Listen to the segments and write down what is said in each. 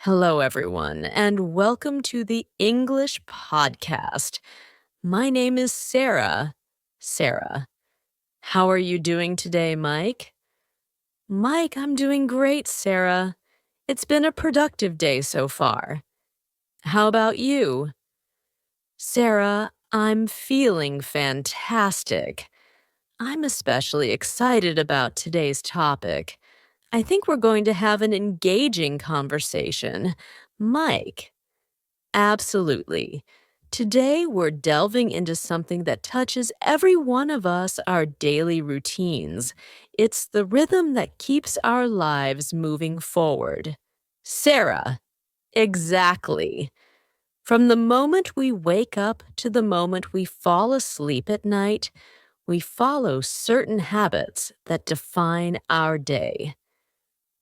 Hello, everyone, and welcome to the English podcast. My name is Sarah. Sarah, how are you doing today, Mike? Mike, I'm doing great, Sarah. It's been a productive day so far. How about you? Sarah, I'm feeling fantastic. I'm especially excited about today's topic. I think we're going to have an engaging conversation. Mike, absolutely. Today, we're delving into something that touches every one of us, our daily routines. It's the rhythm that keeps our lives moving forward. Sarah, exactly. From the moment we wake up to the moment we fall asleep at night, we follow certain habits that define our day.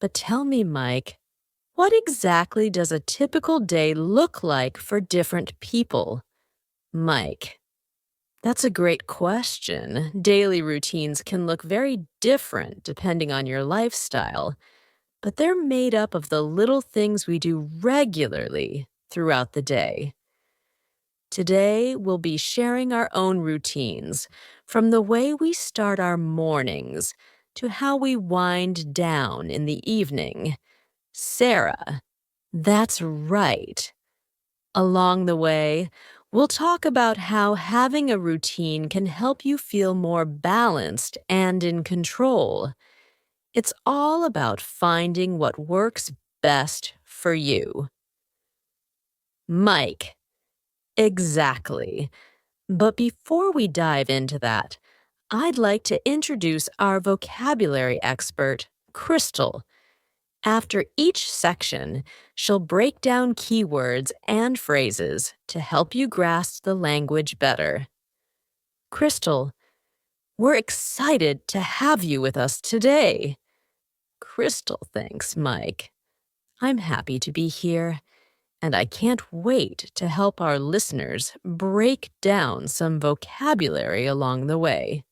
But tell me, Mike, what exactly does a typical day look like for different people? Mike, that's a great question. Daily routines can look very different depending on your lifestyle, but they're made up of the little things we do regularly throughout the day. Today, we'll be sharing our own routines, from the way we start our mornings to how we wind down in the evening. Sarah, that's right. Along the way, we'll talk about how having a routine can help you feel more balanced and in control. It's all about finding what works best for you. Mike, exactly. But before we dive into that, I'd like to introduce our vocabulary expert, Crystal. After each section, she'll break down keywords and phrases to help you grasp the language better. Crystal, we're excited to have you with us today. Crystal, thanks, Mike. I'm happy to be here, and I can't wait to help our listeners break down some vocabulary along the way.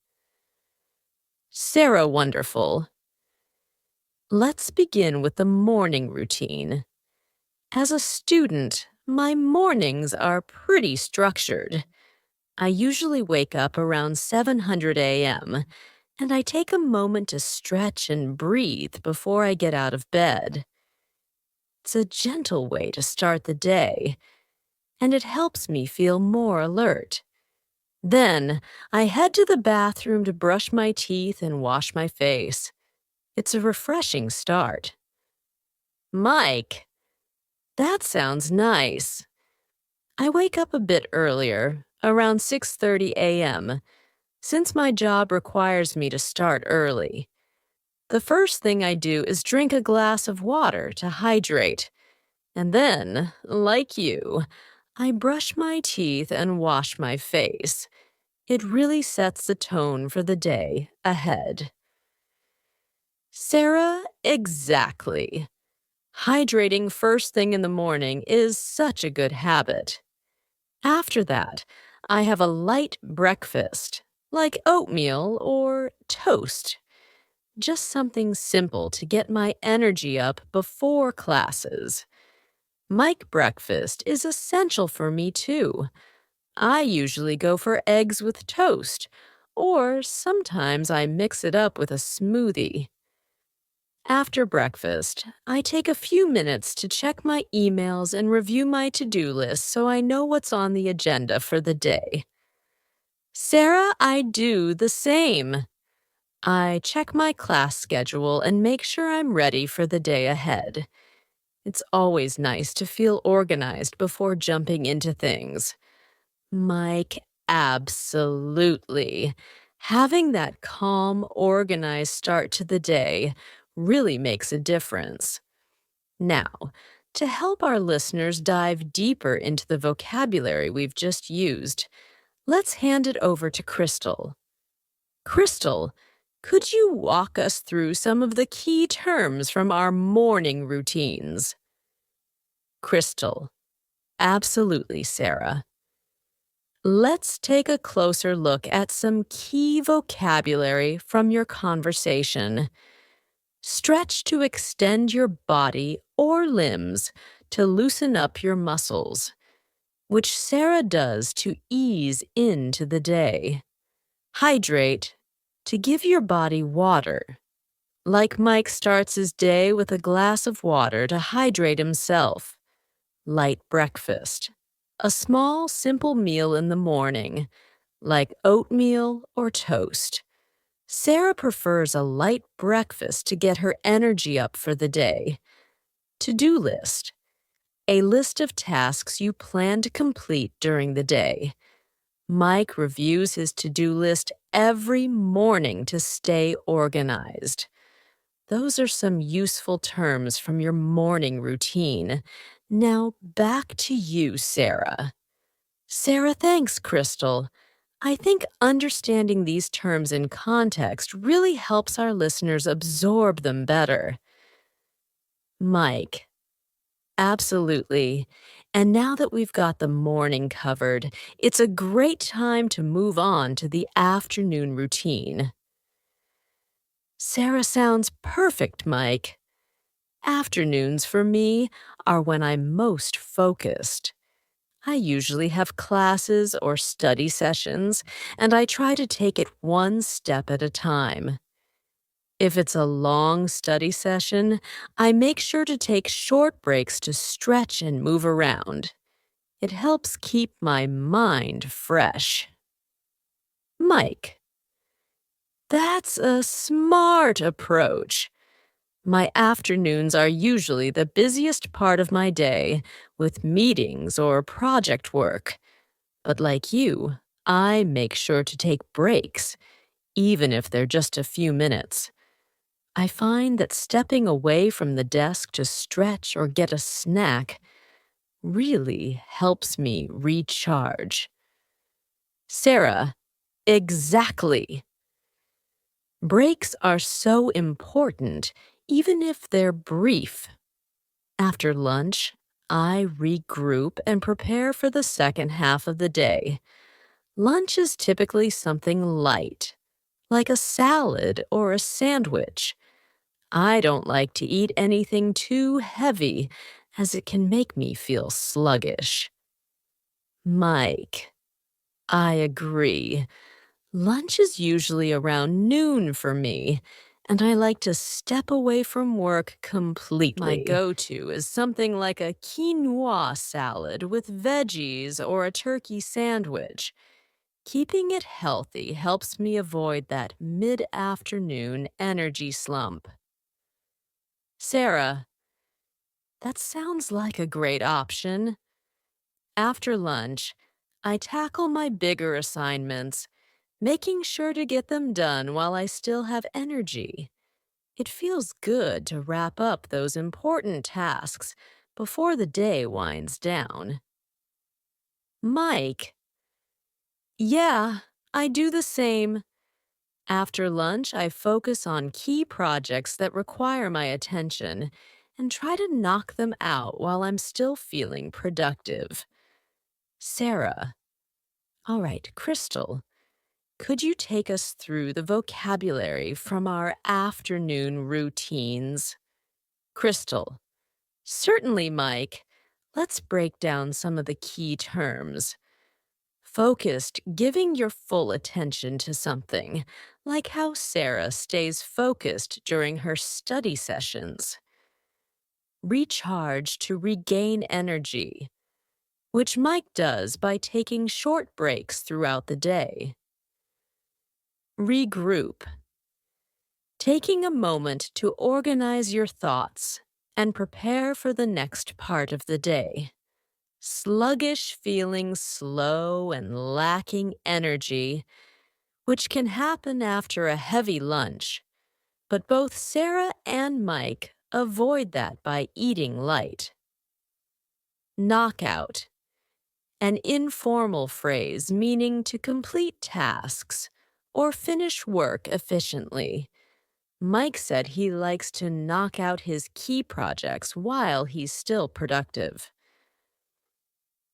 Sarah Wonderful. Let's begin with the morning routine. As a student, my mornings are pretty structured. I usually wake up around 700 a.m., and I take a moment to stretch and breathe before I get out of bed. It's a gentle way to start the day, and it helps me feel more alert. Then, I head to the bathroom to brush my teeth and wash my face. It's a refreshing start. Mike, that sounds nice. I wake up a bit earlier, around 6:30 a.m., since my job requires me to start early. The first thing I do is drink a glass of water to hydrate. And then, like you, I brush my teeth and wash my face. It really sets the tone for the day ahead. Sarah, exactly. Hydrating first thing in the morning is such a good habit. After that, I have a light breakfast, like oatmeal or toast. Just something simple to get my energy up before classes. Mike breakfast is essential for me too. I usually go for eggs with toast, or sometimes I mix it up with a smoothie. After breakfast, I take a few minutes to check my emails and review my to-do list so I know what's on the agenda for the day. Sarah, I do the same. I check my class schedule and make sure I'm ready for the day ahead. It's always nice to feel organized before jumping into things. Mike, absolutely. Having that calm, organized start to the day really makes a difference. Now, to help our listeners dive deeper into the vocabulary we've just used, let's hand it over to Crystal. Crystal, could you walk us through some of the key terms from our morning routines? Crystal, absolutely, Sarah. Let's take a closer look at some key vocabulary from your conversation. Stretch to extend your body or limbs to loosen up your muscles, which Sarah does to ease into the day. Hydrate, to give your body water. Like Mike starts his day with a glass of water to hydrate himself. Light breakfast, a small, simple meal in the morning, like oatmeal or toast. Sarah prefers a light breakfast to get her energy up for the day. To-do list, a list of tasks you plan to complete during the day. Mike reviews his to-do list every morning to stay organized. Those are some useful terms from your morning routine. Now back to you, Sarah. Sarah, thanks, Crystal. I think understanding these terms in context really helps our listeners absorb them better. Mike, absolutely. And now that we've got the morning covered, it's a great time to move on to the afternoon routine. Sarah sounds perfect, Mike. Afternoons for me are when I'm most focused. I usually have classes or study sessions, and I try to take it one step at a time. If it's a long study session, I make sure to take short breaks to stretch and move around. It helps keep my mind fresh. Mike, that's a smart approach. My afternoons are usually the busiest part of my day, with meetings or project work. But like you, I make sure to take breaks, even if they're just a few minutes. I find that stepping away from the desk to stretch or get a snack really helps me recharge. Sarah, exactly. Breaks are so important, even if they're brief. After lunch, I regroup and prepare for the second half of the day. Lunch is typically something light, like a salad or a sandwich. I don't like to eat anything too heavy, as it can make me feel sluggish. Mike, I agree. Lunch is usually around noon for me, and I like to step away from work completely. My go-to is something like a quinoa salad with veggies or a turkey sandwich. Keeping it healthy helps me avoid that mid-afternoon energy slump. Sarah, that sounds like a great option. After lunch, I tackle my bigger assignments, making sure to get them done while I still have energy. It feels good to wrap up those important tasks before the day winds down. Mike, yeah, I do the same. After lunch, I focus on key projects that require my attention and try to knock them out while I'm still feeling productive. Sarah. All right, Crystal, could you take us through the vocabulary from our afternoon routines? Crystal. Certainly, Mike. Let's break down some of the key terms. Focused, giving your full attention to something, like how Sarah stays focused during her study sessions. Recharge to regain energy, which Mike does by taking short breaks throughout the day. Regroup, taking a moment to organize your thoughts and prepare for the next part of the day. Sluggish, feeling slow and lacking energy, which can happen after a heavy lunch. But both Sarah and Mike avoid that by eating light. Knockout, an informal phrase meaning to complete tasks or finish work efficiently. Mike said he likes to knock out his key projects while he's still productive.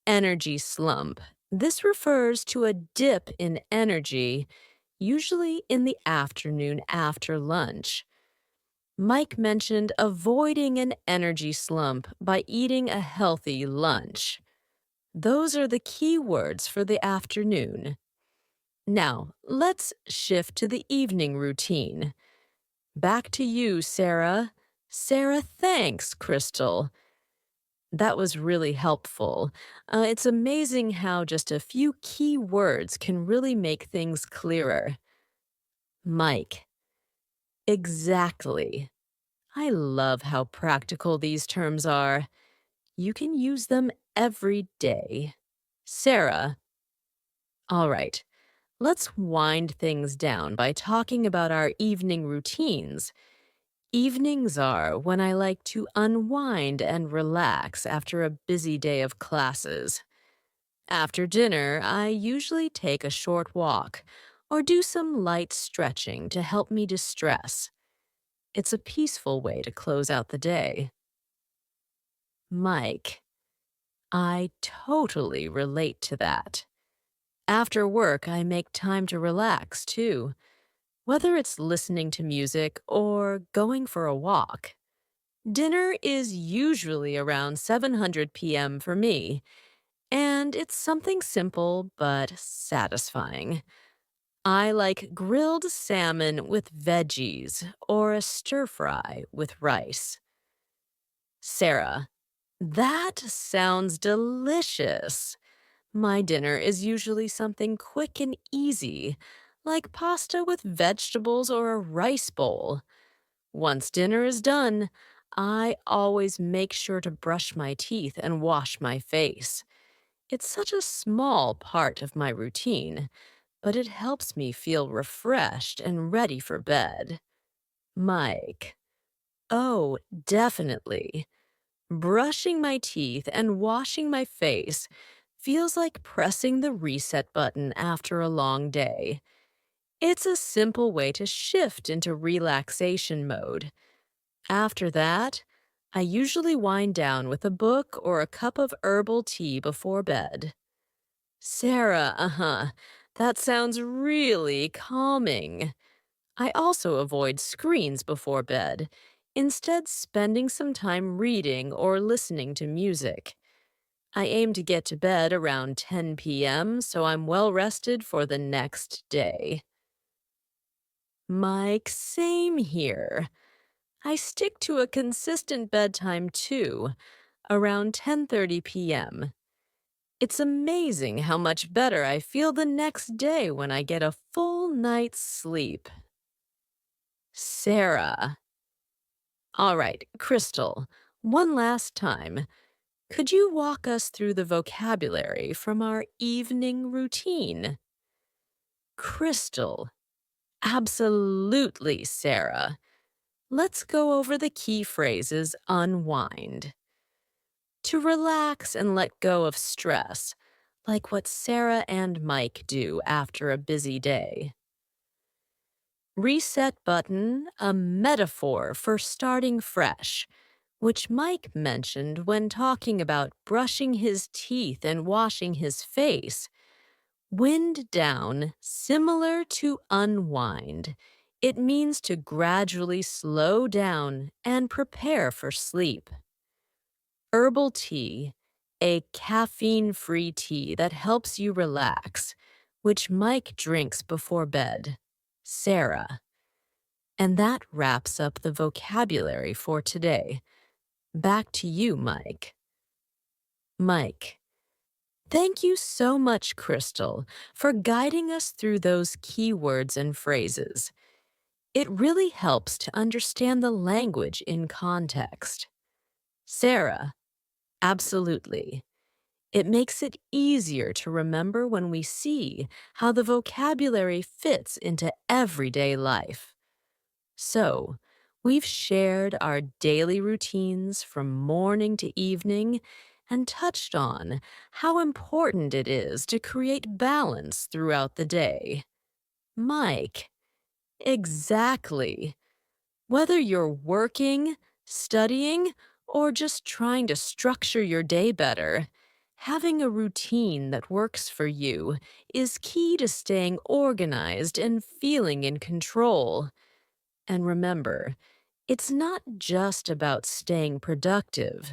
Energy slump. This refers to a dip in energy, usually in the afternoon after lunch. Mike mentioned avoiding an energy slump by eating a healthy lunch. Those are the key words for the afternoon. Now, let's shift to the evening routine. Back to you, Sarah. Sarah, thanks, Crystal. That was really helpful. It's amazing how just a few key words can really make things clearer. Mike. Exactly. I love how practical these terms are. You can use them every day. Sarah. All right. Let's wind things down by talking about our evening routines. Evenings are when I like to unwind and relax after a busy day of classes. After dinner, I usually take a short walk or do some light stretching to help me distress. It's a peaceful way to close out the day. Mike, I totally relate to that. After work, I make time to relax too, whether it's listening to music or going for a walk. Dinner is usually around 700 p.m. for me, and it's something simple but satisfying. I like grilled salmon with veggies or a stir fry with rice. Sarah, that sounds delicious. My dinner is usually something quick and easy, like pasta with vegetables or a rice bowl. Once dinner is done, I always make sure to brush my teeth and wash my face. It's such a small part of my routine, but it helps me feel refreshed and ready for bed. Mike. Oh, definitely. Brushing my teeth and washing my face feels like pressing the reset button after a long day. It's a simple way to shift into relaxation mode. After that, I usually wind down with a book or a cup of herbal tea before bed. Sarah, that sounds really calming. I also avoid screens before bed, instead spending some time reading or listening to music. I aim to get to bed around 10 p.m. so I'm well rested for the next day. Mike, same here. I stick to a consistent bedtime too, around 10:30 p.m. It's amazing how much better I feel the next day when I get a full night's sleep. Sarah. All right, Crystal, one last time. Could you walk us through the vocabulary from our evening routine? Crystal. Absolutely, Sarah. Let's go over the key phrases unwind. To relax and let go of stress, like what Sarah and Mike do after a busy day. Reset button, a metaphor for starting fresh, which Mike mentioned when talking about brushing his teeth and washing his face. Wind down, similar to unwind. It means to gradually slow down and prepare for sleep. Herbal tea, a caffeine-free tea that helps you relax, which Mike drinks before bed. Sarah. And that wraps up the vocabulary for today. Back to you, Mike. Mike. Thank you so much, Crystal, for guiding us through those keywords and phrases. It really helps to understand the language in context. Sarah. Absolutely. It makes it easier to remember when we see how the vocabulary fits into everyday life. So, we've shared our daily routines from morning to evening and touched on how important it is to create balance throughout the day. Mike, exactly. Whether you're working, studying, or just trying to structure your day better, having a routine that works for you is key to staying organized and feeling in control. And remember, It's not just about staying productive,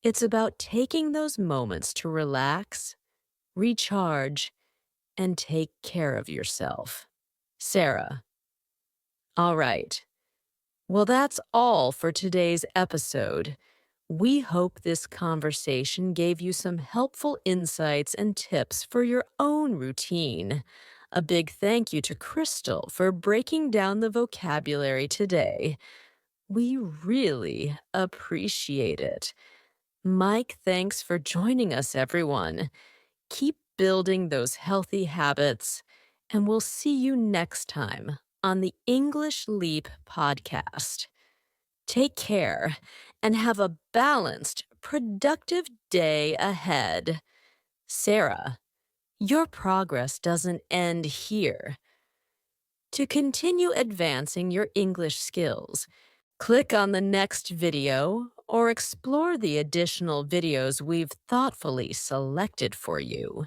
it's about taking those moments to relax, recharge, and take care of yourself. Sarah. All right. Well, that's all for today's episode. We hope this conversation gave you some helpful insights and tips for your own routine. A big thank you to Crystal for breaking down the vocabulary today. We really appreciate it. Mike, thanks for joining us, everyone. Keep building those healthy habits, and we'll see you next time on the English Leap podcast. Take care and have a balanced, productive day ahead. Sarah, your progress doesn't end here. To continue advancing your English skills, click on the next video or explore the additional videos we've thoughtfully selected for you.